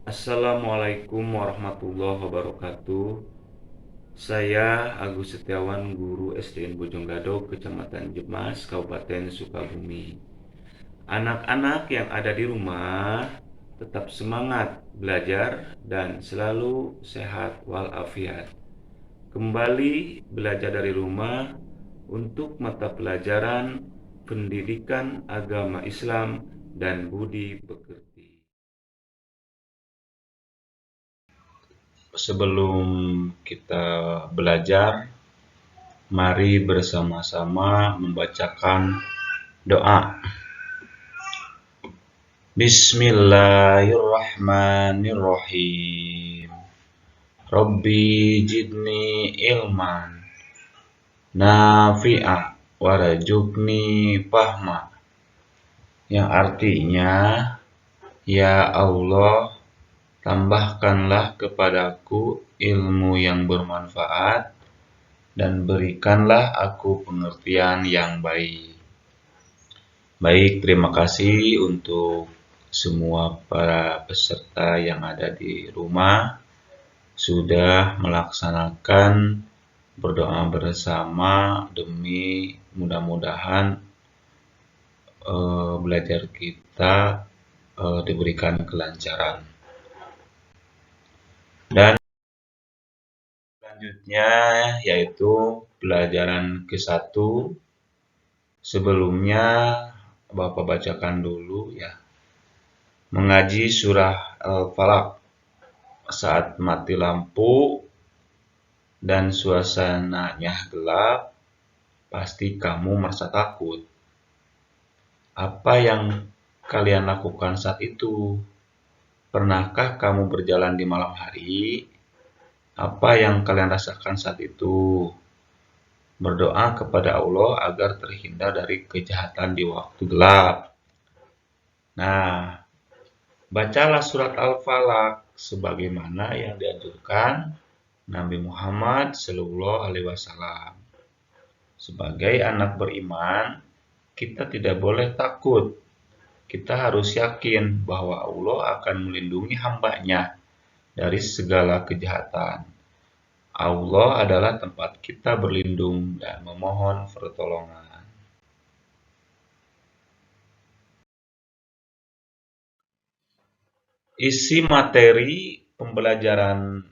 Assalamualaikum warahmatullahi wabarakatuh. Saya Agus Setiawan, guru SDN Bojonggado, Kecamatan Jemas, Kabupaten Sukabumi. Anak-anak yang ada di rumah tetap semangat belajar dan selalu sehat walafiat. Kembali belajar dari rumah untuk mata pelajaran pendidikan agama Islam dan budi pekerti. Sebelum kita belajar, mari bersama-sama membacakan doa. Bismillahirrahmanirrahim. Rabbi jidni ilman nafi'a warajukni fahma. Yang artinya, ya Allah, tambahkanlah kepadaku ilmu yang bermanfaat dan berikanlah aku pengertian yang baik. Baik, terima kasih untuk semua para peserta yang ada di rumah sudah melaksanakan berdoa bersama demi mudah-mudahan belajar kita diberikan kelancaran. Dan selanjutnya yaitu pelajaran ke-1. Sebelumnya Bapak bacakan dulu ya. Mengaji surah Al-Falaq saat mati lampu dan suasananya gelap, pasti kamu merasa takut. Apa yang kalian lakukan saat itu? Pernahkah kamu berjalan di malam hari? Apa yang kalian rasakan saat itu? Berdoa kepada Allah agar terhindar dari kejahatan di waktu gelap. Nah, bacalah surat Al-Falaq sebagaimana yang dianjurkan Nabi Muhammad SAW. Sebagai anak beriman, kita tidak boleh takut. Kita harus yakin bahwa Allah akan melindungi hamba-Nya dari segala kejahatan. Allah adalah tempat kita berlindung dan memohon pertolongan. Isi materi pembelajaran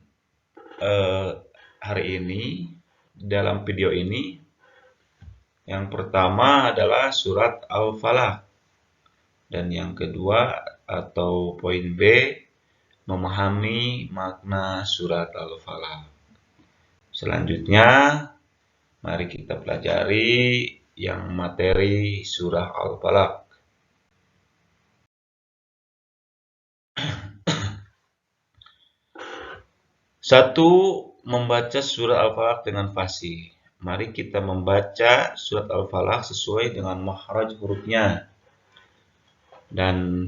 hari ini dalam video ini, yang pertama adalah surat Al-Falaq, dan yang kedua atau poin B, memahami makna surat Al-Falaq. Selanjutnya, mari kita pelajari yang materi surah Al-Falaq. Satu, membaca surah Al-Falaq dengan fasih. Mari kita membaca surat Al-Falaq sesuai dengan makhraj hurufnya. Dan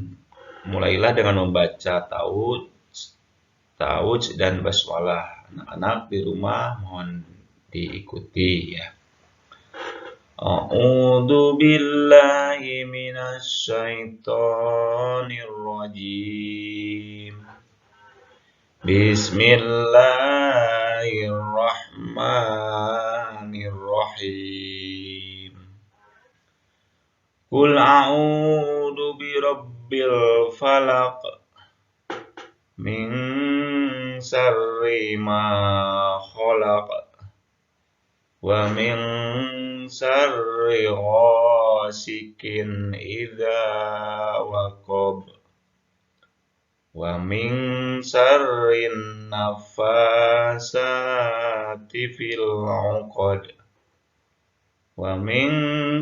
mulailah dengan membaca ta'awudz dan basmalah. Anak-anak di rumah mohon diikuti ya. A'udzu billahi minasy syaithanir rajim. Bismillahirrahmanirrahim. Qul a'udzu birabbil falaq min syarri ma khalaq wa min syarri ghasikin idza waqab wa min syarri nafasati fil 'uqad wa min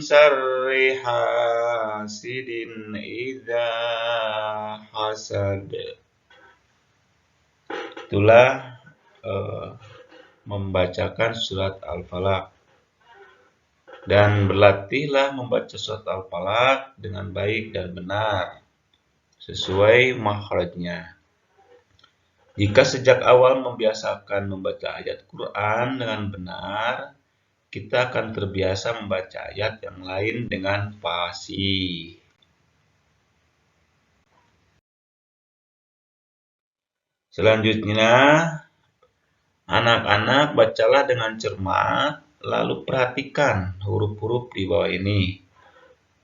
syarri hasidin idza hasad. Itulah membacakan surat Al-Falaq. Dan berlatihlah membaca surat Al-Falaq dengan baik dan benar sesuai makhrajnya. Jika sejak awal membiasakan membaca ayat Quran dengan benar, kita akan terbiasa membaca ayat yang lain dengan fasih. Selanjutnya, anak-anak bacalah dengan cermat, lalu perhatikan huruf-huruf di bawah ini.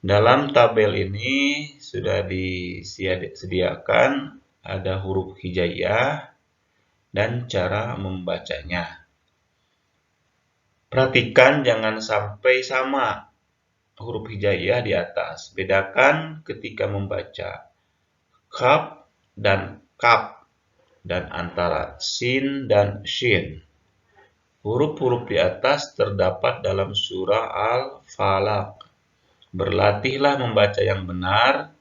Dalam tabel ini sudah disediakan ada huruf hijaiyah dan cara membacanya. Perhatikan jangan sampai sama huruf hijaiyah di atas. Bedakan ketika membaca kaf dan kaf dan antara sin dan shin. Huruf-huruf di atas terdapat dalam surah Al-Falaq. Berlatihlah membaca yang benar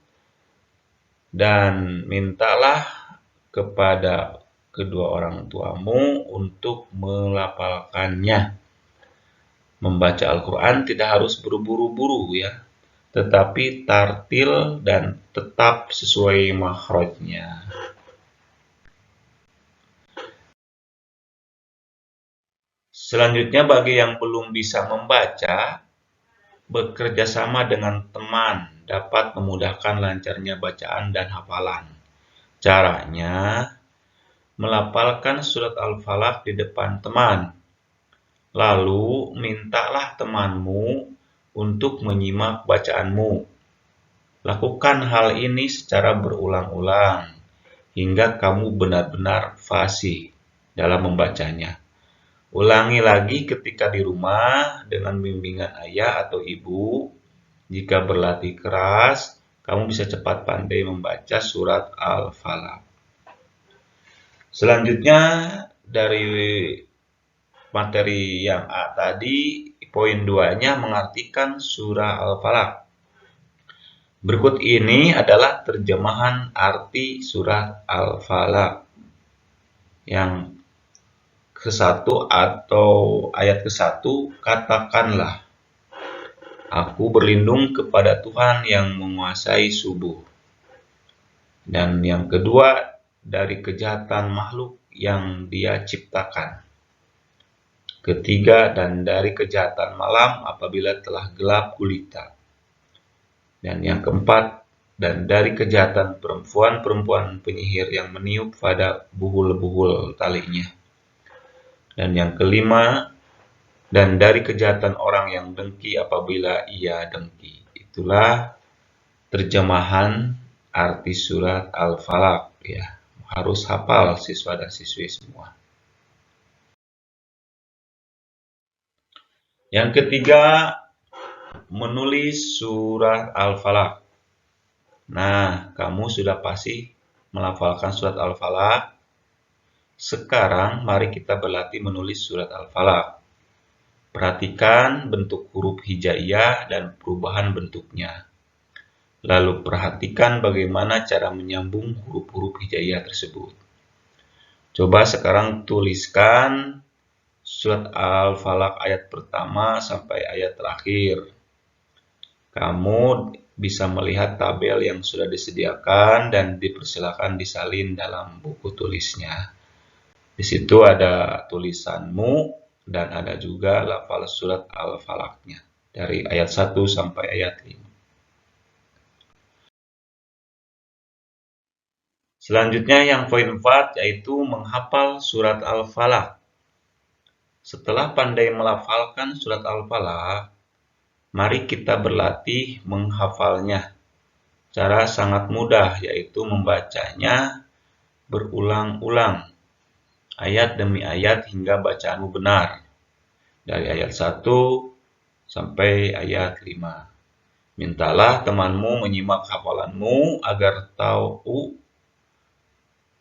dan mintalah kepada kedua orang tuamu untuk melafalkannya. Membaca Al-Quran tidak harus berburu-buru ya, tetapi tartil dan tetap sesuai makhrajnya. Selanjutnya bagi yang belum bisa membaca, bekerja sama dengan teman dapat memudahkan lancarnya bacaan dan hafalan. Caranya, melafalkan surat Al-Falaq di depan teman. Lalu, mintalah temanmu untuk menyimak bacaanmu. Lakukan hal ini secara berulang-ulang, hingga kamu benar-benar fasih dalam membacanya. Ulangi lagi ketika di rumah dengan bimbingan ayah atau ibu. Jika berlatih keras, kamu bisa cepat pandai membaca surat Al-Falaq. Selanjutnya, dari materi yang A tadi, poin 2-nya mengartikan surah Al-Falaq. Berikut ini adalah terjemahan arti surat Al-Falaq. Yang ke-1 atau ayat ke-1, katakanlah, aku berlindung kepada Tuhan yang menguasai subuh. Dan yang kedua, dari kejahatan makhluk yang Dia ciptakan. Ketiga, dan dari kejahatan malam apabila telah gelap gulita. Dan yang keempat, dan dari kejahatan perempuan-perempuan penyihir yang meniup pada buhul-buhul talinya. Dan yang kelima, dan dari kejahatan orang yang dengki apabila ia dengki. Itulah terjemahan arti surat Al-Falaq ya. Harus hafal siswa dan siswi semua. Yang ketiga, menulis surat Al-Falaq. Nah, kamu sudah pasti melafalkan surat Al-Falaq. Sekarang mari kita berlatih menulis surat Al-Falaq. Perhatikan bentuk huruf hijaiyah dan perubahan bentuknya. Lalu perhatikan bagaimana cara menyambung huruf-huruf hijaiyah tersebut. Coba sekarang tuliskan surat Al-Falaq ayat pertama sampai ayat terakhir. Kamu bisa melihat tabel yang sudah disediakan dan dipersilakan disalin dalam buku tulisnya. Di situ ada tulisanmu dan ada juga lafal surat Al-Falaqnya dari ayat 1 sampai ayat 5. Selanjutnya yang poin 4 yaitu menghafal surat Al-Falaq. Setelah pandai melafalkan surat Al-Falaq, mari kita berlatih menghafalnya. Cara sangat mudah yaitu membacanya berulang-ulang, ayat demi ayat hingga bacaanmu benar. Dari ayat 1 sampai ayat 5. Mintalah temanmu menyimak hafalanmu agar tahu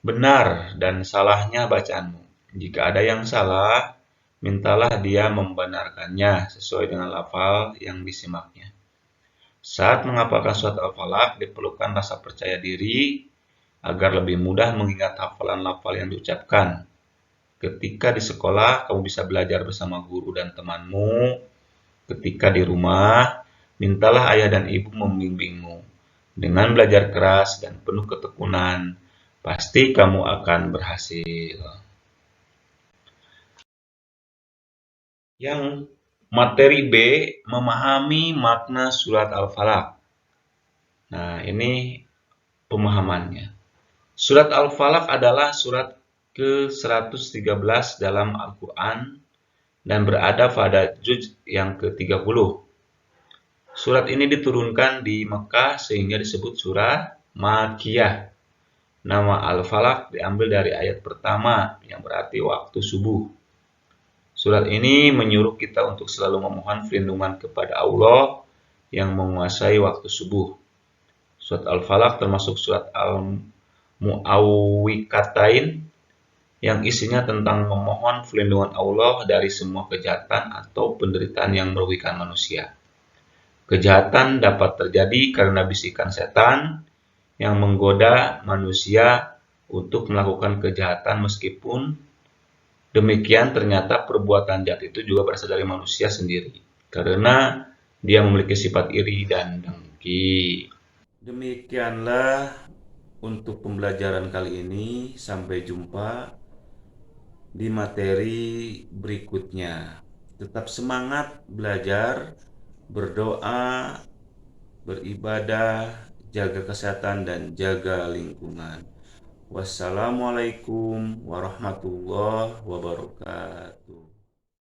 benar dan salahnya bacaanmu. Jika ada yang salah, mintalah dia membenarkannya sesuai dengan lafal yang disimaknya. Saat menghafalkan surat Al-Falaq diperlukan rasa percaya diri agar lebih mudah mengingat hafalan lafal yang diucapkan. Ketika di sekolah, kamu bisa belajar bersama guru dan temanmu. Ketika di rumah, mintalah ayah dan ibu membimbingmu. Dengan belajar keras dan penuh ketekunan, pasti kamu akan berhasil. Yang materi B, memahami makna surat Al-Falaq. Nah, ini pemahamannya. Surat Al-Falaq adalah surat ke-113 dalam Al-Quran dan berada pada juz yang ke-30. Surat ini diturunkan di Mekah sehingga disebut surah Makkiyah. Nama Al-Falaq diambil dari ayat pertama yang berarti waktu subuh. Surat ini menyuruh kita untuk selalu memohon perlindungan kepada Allah yang menguasai waktu subuh. Surat Al-Falaq termasuk surat Al-Mu'awwikatain yang isinya tentang memohon perlindungan Allah dari semua kejahatan atau penderitaan yang merugikan manusia. Kejahatan dapat terjadi karena bisikan setan yang menggoda manusia untuk melakukan kejahatan, meskipun demikian ternyata perbuatan jahat itu juga berasal dari manusia sendiri karena dia memiliki sifat iri dan dengki. Demikianlah untuk pembelajaran kali ini. Sampai jumpa di materi berikutnya. Tetap semangat belajar, berdoa, beribadah, jaga kesehatan dan jaga lingkungan. Wassalamualaikum warahmatullahi wabarakatuh.